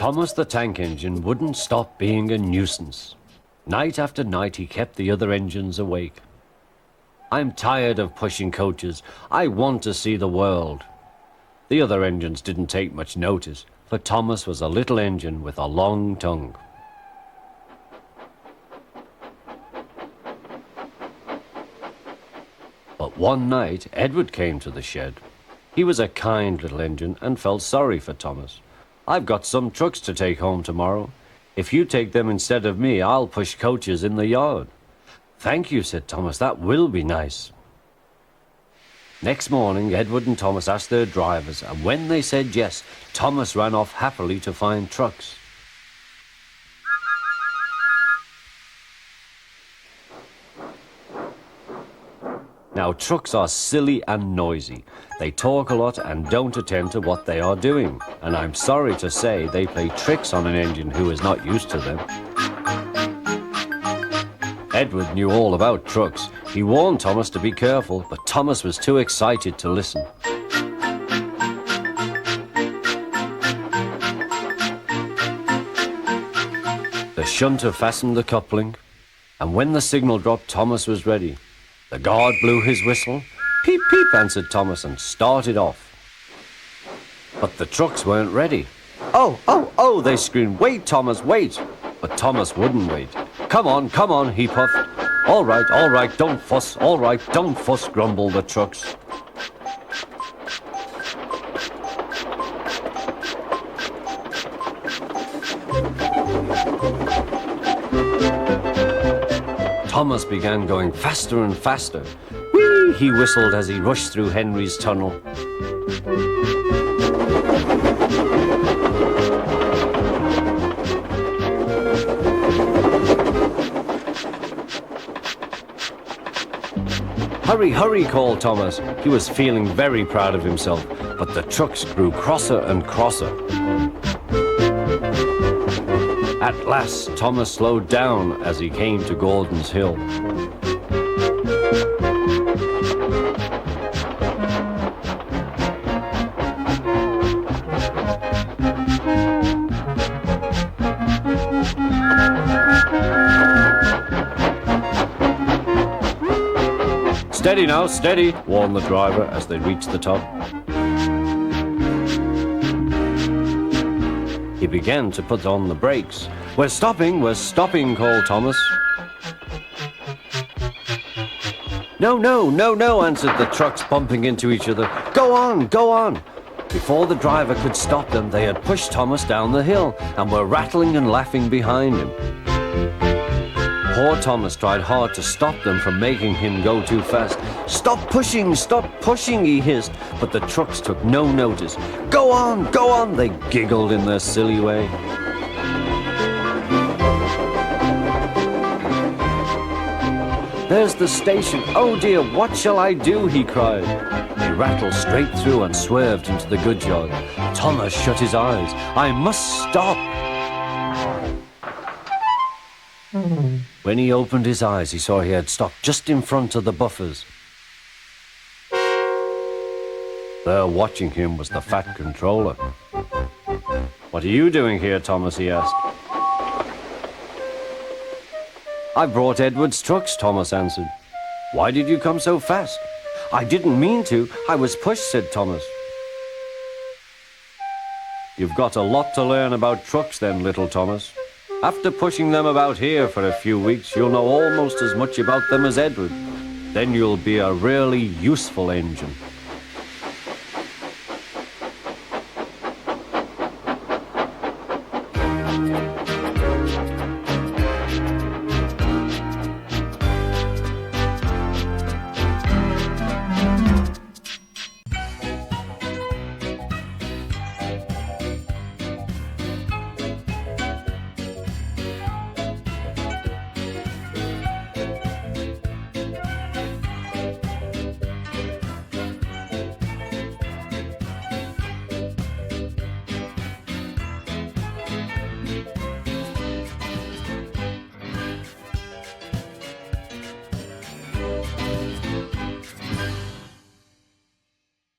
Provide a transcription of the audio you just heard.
Thomas the tank engine wouldn't stop being a nuisance. Night after night he kept the other engines awake. I'm tired of pushing coaches. I want to see the world. The other engines didn't take much notice, for Thomas was a little engine with a long tongue. But one night, Edward came to the shed. He was a kind little engine and felt sorry for Thomas. "I've got some trucks to take home tomorrow. If you take them instead of me, I'll push coaches in the yard." "Thank you," said Thomas. "That will be nice." Next morning, Edward and Thomas asked their drivers, and when they said yes, Thomas ran off happily to find trucks. Now, trucks are silly and noisy. They talk a lot and don't attend to what they are doing. And I'm sorry to say they play tricks on an engine who is not used to them. Edward knew all about trucks. He warned Thomas to be careful, but Thomas was too excited to listen. The shunter fastened the coupling, and when the signal dropped, Thomas was ready. The guard blew his whistle. "Peep, peep," answered Thomas, and started off. But the trucks weren't ready. "Oh, oh, oh," they screamed. "Wait, Thomas, wait." But Thomas wouldn't wait. Come on," he puffed. All right, don't fuss. All right, don't fuss," grumbled the trucks. Thomas began going faster and faster. "Whee!" he whistled as he rushed through Henry's tunnel. "Hurry, hurry," called Thomas. He was feeling very proud of himself, but the trucks grew crosser and crosser. At last, Thomas slowed down as he came to Gordon's Hill. "Steady now, steady," warned the driver as they reached the top. He began to put on the brakes. We're stopping," called Thomas. No," answered the trucks, bumping into each other. Go on." Before the driver could stop them, they had pushed Thomas down the hill and were rattling and laughing behind him. Poor Thomas tried hard to stop them from making him go too fast. Stop pushing," he hissed, but the trucks took no notice. Go on," they giggled in their silly way. "There's the station. Oh dear, what shall I do?" he cried. They rattled straight through and swerved into the goods yard. Thomas shut his eyes. "I must stop." When he opened his eyes, he saw he had stopped just in front of the buffers. There watching him was the fat controller. "What are you doing here, Thomas?" he asked. "I brought Edward's trucks," Thomas answered. "Why did you come so fast?" "I didn't mean to. I was pushed," said Thomas. "You've got a lot to learn about trucks then, little Thomas. After pushing them about here for a few weeks, you'll know almost as much about them as Edward. Then you'll be a really useful engine."